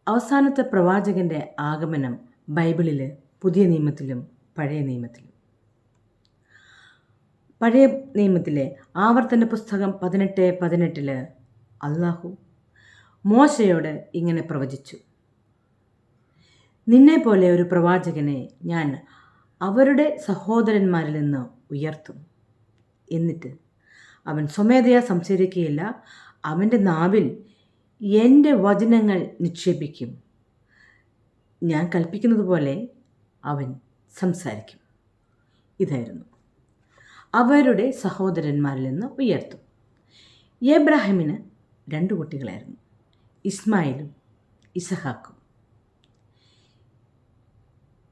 അവസാനത്തെ പ്രവാചകൻ്റെ ആഗമനം ബൈബിളിൽ പുതിയ നിയമത്തിലും പഴയ നിയമത്തിലും. പഴയ നിയമത്തിലെ ആവർത്തന പുസ്തകം 18:18 അല്ലാഹു മോശയോട് ഇങ്ങനെ പ്രവചിച്ചു: നിന്നെപ്പോലെ ഒരു പ്രവാചകനെ ഞാൻ അവരുടെ സഹോദരന്മാരിൽ നിന്ന് ഉയർത്തും. എന്നിട്ട് അവൻ സ്വമേധയാ സംസാരിക്കുകയില്ല, അവൻ്റെ നാവിൽ എൻ്റെ വചനങ്ങൾ നിക്ഷേപിക്കും. ഞാൻ കൽപ്പിക്കുന്നത് പോലെ അവൻ സംസാരിക്കും. ഇതായിരുന്നു അവരുടെ സഹോദരന്മാരിൽ നിന്ന് ഉയർത്തും. എബ്രാഹിമിന് 2 കുട്ടികളായിരുന്നു, ഇസ്മായിലും ഇസഹാക്കും.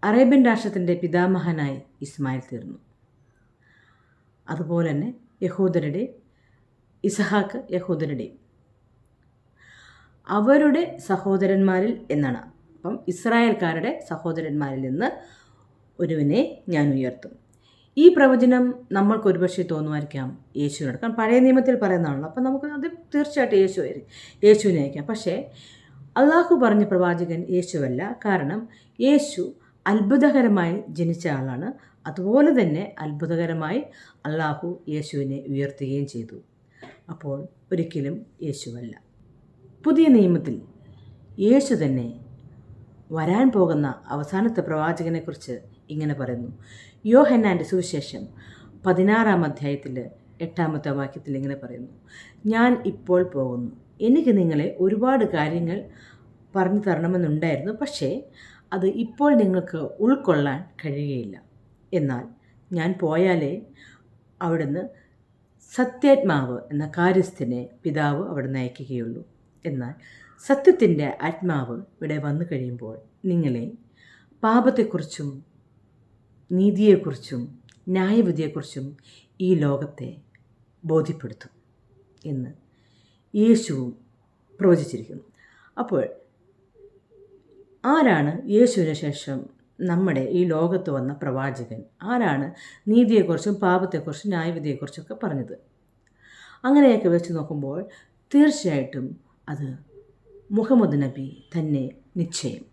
അറേബ്യൻ രാഷ്ട്രത്തിൻ്റെ പിതാമഹനായി ഇസ്മായിൽ തീർന്നു. അതുപോലെ തന്നെ ഇസഹാക്ക് യഹൂദരുടെയും അവരുടെ സഹോദരന്മാരിൽ എന്നാണ്. അപ്പം ഇസ്രായേൽക്കാരുടെ സഹോദരന്മാരിൽ നിന്ന് ഒരുവനെ ഞാൻ ഉയർത്തും. ഈ പ്രവചനം നമ്മൾക്ക് ഒരുപക്ഷെ തോന്നുമായിരിക്കാം യേശു നടക്കാം. പഴയ നിയമത്തിൽ പറയുന്നതാണല്ലോ, അപ്പം നമുക്ക് അത് തീർച്ചയായിട്ടും യേശുവിനെ അയക്കാം. പക്ഷേ അള്ളാഹു പറഞ്ഞ പ്രവാചകൻ യേശുവല്ല. കാരണം യേശു അത്ഭുതകരമായി ജനിച്ച ആളാണ്. അതുപോലെ തന്നെ അത്ഭുതകരമായി അള്ളാഹു യേശുവിനെ ഉയർത്തുകയും ചെയ്തു. അപ്പോൾ ഒരിക്കലും യേശുവല്ല. പുതിയ നിയമത്തിൽ യേശു തന്നെ വരാൻ പോകുന്ന അവസാനത്തെ പ്രവാചകനെക്കുറിച്ച് ഇങ്ങനെ പറയുന്നു. യോഹന്നാൻ്റെ സുവിശേഷം 16-ാം അധ്യായത്തിൽ 8-ാമത്തെ വാക്യത്തിൽ ഇങ്ങനെ പറയുന്നു: ഞാൻ ഇപ്പോൾ പോകുന്നു, എനിക്ക് നിങ്ങളെ ഒരുപാട് കാര്യങ്ങൾ പറഞ്ഞു തരണമെന്നുണ്ടായിരുന്നു, പക്ഷേ അത് ഇപ്പോൾ നിങ്ങൾക്ക് ഉൾക്കൊള്ളാൻ കഴിയുകയില്ല. എന്നാൽ ഞാൻ പോയാലേ അവിടുന്ന് സത്യാത്മാവ് എന്ന കാര്യസ്ഥനെ പിതാവ് അവിടുന്ന് അയക്കുകയുള്ളൂ. എന്നാൽ സത്യത്തിൻ്റെ ആത്മാവ് ഇവിടെ വന്നു കഴിയുമ്പോൾ നിങ്ങളെ പാപത്തെക്കുറിച്ചും നീതിയെക്കുറിച്ചും ന്യായവിധിയെക്കുറിച്ചും ഈ ലോകത്തെ ബോധ്യപ്പെടുത്തും എന്ന് യേശുവും പ്രവചിച്ചിരിക്കുന്നു. അപ്പോൾ ആരാണ് യേശുവിന് ശേഷം നമ്മുടെ ഈ ലോകത്ത് വന്ന പ്രവാചകൻ? ആരാണ് നീതിയെക്കുറിച്ചും പാപത്തെക്കുറിച്ചും ന്യായവിധിയെക്കുറിച്ചൊക്കെ പറഞ്ഞത്? അങ്ങനെയൊക്കെ വെച്ച് നോക്കുമ്പോൾ തീർച്ചയായിട്ടും അത് മുഹമ്മദ് നബി തന്നെ നിശ്ചയം.